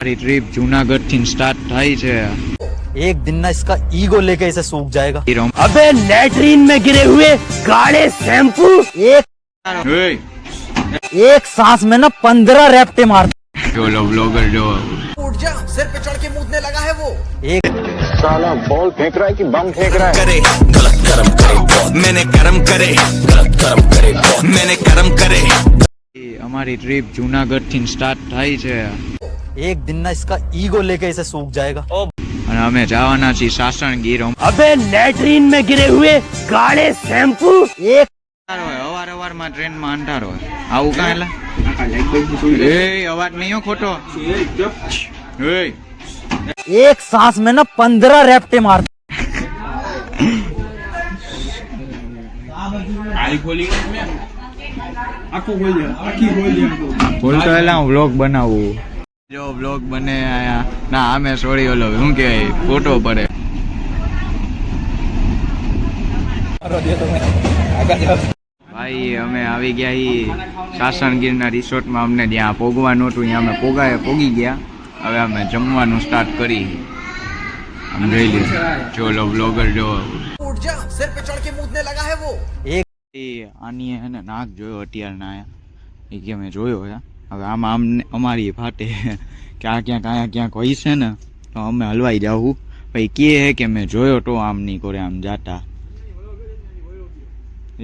हमारी ट्रिप जूनागढ़ थी start Thai छे। एक दिन ना इसका ईगो लेके इसे सूख जाएगा। अबे लैट्रीन में गिरे हुए काले शैम्पू एक सांस में ना 15 रैप्टे मार। जो लो ब्लॉगर जो उठ जा, सिर पे चढ़ के मूतने लगा है वो। एक साला बॉल फेंक रहा है कि बम फेंक रहा है। करे गलत कर्म करे, मैंने कर्म करे, गलत कर्म करे, मैंने कर्म करे। हमारी ट्रिप जूनागढ़ थी स्टार्ट थाई छे। एक दिन ना इसका ईगो लेके इसे सूख जाएगा। અને અમે જવાના છીએ સાસણગીર। अबे लैट्रीन में गिरे हुए काले शैम्पू एक અવારમાં ટ્રેનમાં અંધારો હોય આવું કાંઈ લા એ અવાજ નહીં હો ખોટો એ एक सांस में ना 15 रैप्टे मार। બોલતો એલા હું વ્લોગ બનાવું જો વ્લોગ બને આયા ના આમે સોરી ઓલો શું કે ફોટો પડે ભાઈ અમે આવી ગયા ઈ સાસણગીરના રિસોર્ટમાં અમને જ્યાં પોગવાનું હતું ત્યાં અમે પોગી ગયા હવે અમે જમવાનું સ્ટાર્ટ કરી આમ જોઈ લ્યો જો લો બ્લોગર જો उठ जा, सिर पे चढ़ के मूतने लगा है वो। एक આની હે ને નાક જોયો અત્યારના આયા એ કે મેં જોયો હે હવે આમાં અમને અમારી ફાટે કે આ ક્યાંક હોય છે ને તો અમે હલવાઈ જાવું ભાઈ કે હે કે મેં જોયો તો આમ નહીં કરે આમ જાતા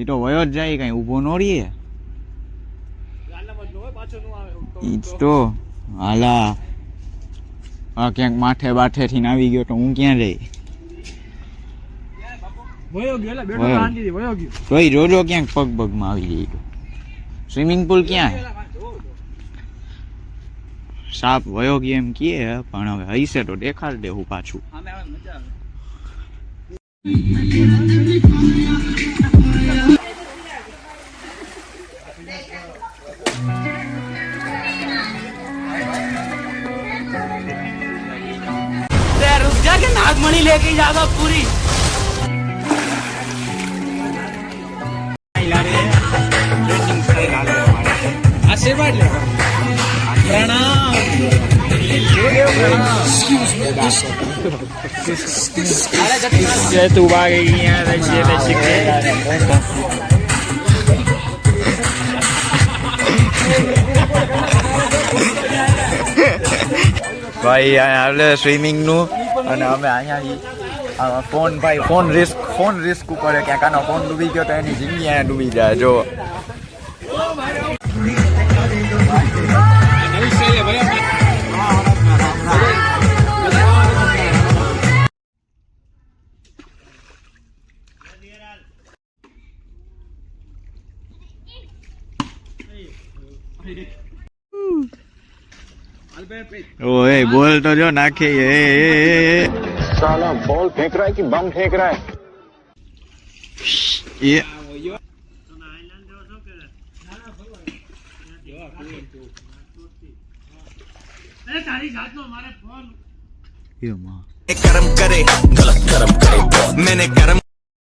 એ તો વયો જ જાય કઈ ઊભો ન રહીએ ઈ જ તો હાલા હા ક્યાંક માથે બાઠેથી આવી ગયો તો હું ક્યાં જઈ તોય જોજો ક્યાંક પગમાં આવી જાય તો સ્વિમિંગ પુલ ક્યાં હે સાપ વયો ગયો એમ કહે પણ હવે હઈશે તો દેખાડ દેવું પાછું रुक जा के नागमणि लेके जाएगा पूरी। आशीर्वाद ले प्रणाम तू ભાઈ એટલે સ્વિમિંગ નું અને અમે અહીંયા ફોન રિસ્ક ઉપર ક્યાંક આનો ફોન ડૂબી ગયો તો એની જિંદગી અહીંયા ડૂબી જાય જો ओए बोल तो जो नाखे साला बॉल फेंक रहा है कि बम फेंक रहा है। ये कर्म करे, गलत कर्म करे, मैंने कर्म।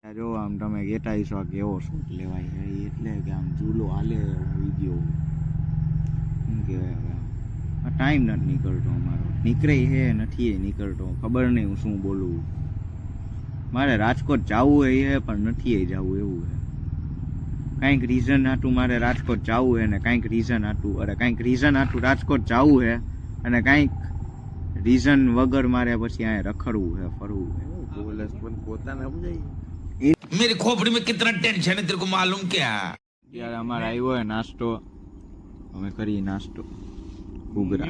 જો આમ તમે કહેતા હશો કેવો શૂટ લેવાય છે એટલે કે આમ ઝૂલો હાલે વિડીયો શું કહેવાય હવે ટાઈમ નથી નીકળતો અમારો નીકળે છે નથી નીકળતો ખબર નહીં હું શું બોલું મારે રાજકોટ જવું છે પણ નથી જવું એવું છે કાંઈક રીઝન હાટું મારે રાજકોટ જવું છે ને કાંઈક રીઝન હાટું રાજકોટ જવું છે અને કાંઈક રીઝન વગર મારે પછી અહીંયા રખડવું છે ફરવું છે मेरी खोपड़ी में कितना टेंशन है तेरे को मालूम क्या? ત્યારે અમારે આવ્યો હોય નાસ્તો અમે કરી નાસ્તો ઘૂઘરા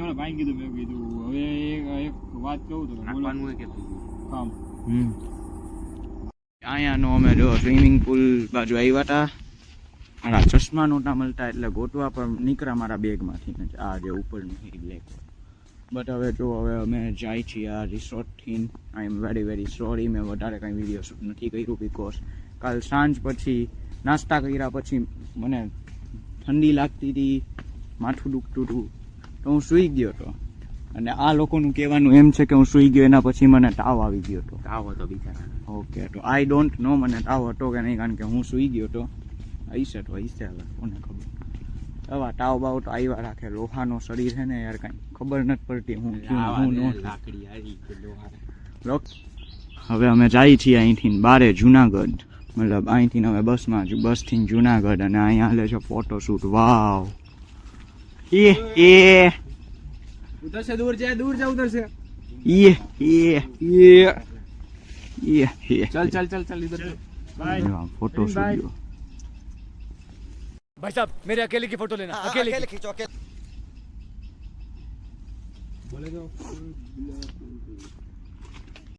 અહીંયાનો અમે જો સ્વિમિંગ પુલ બાજુ આવ્યા હતા મારા ચશ્મા નહોતા મળતા એટલે ગોતવા પણ નીકળ્યા મારા બેગમાંથી આ જે ઉપરનું બ્લેક બટ હવે જો હવે અમે જાય છીએ આ રિસોર્ટથી આઈ એમ વેરી સોરી મેં વધારે કાંઈ વિડીયો શૂટ નથી કર્યું બિકોઝ કાલ સાંજ પછી નાસ્તા કર્યા પછી મને ઠંડી લાગતી હતી માથું દુખતું હતું તો હું સૂઈ ગયો હતો અને આ લોકોનું કહેવાનું એમ છે કે હું સૂઈ ગયો એના પછી મને તાવ આવી ગયો હતો તાવ હતો બિચારા ઓકે તો આઈ ડોન્ટ નો મને તાવ હતો કે નહીં કારણ કે હું સૂઈ ગયો હતો હશે હવે કોને ખબર આવા તાવ બાવ તો આવ્યા રાખે. લોહાનો શરીર છે ને યાર, કાંઈ ખબર નથી પડતી હું થયું, હું ન થયું. હવે અમે જઈએ છીએ અહીંથી બારે જુનાગઢ, મતલબ અહીંથી અમે બસથી જુનાગઢ, અને અહીંયા હાલે છે ફોટોશૂટ. વાવ એ उधर से दूर जा उधर से चल चल चल चल इधर ફોટોશૂટ. भाई साहब मेरे अकेले की फोटो लेना अकेले खींचो अकेले. बोले तो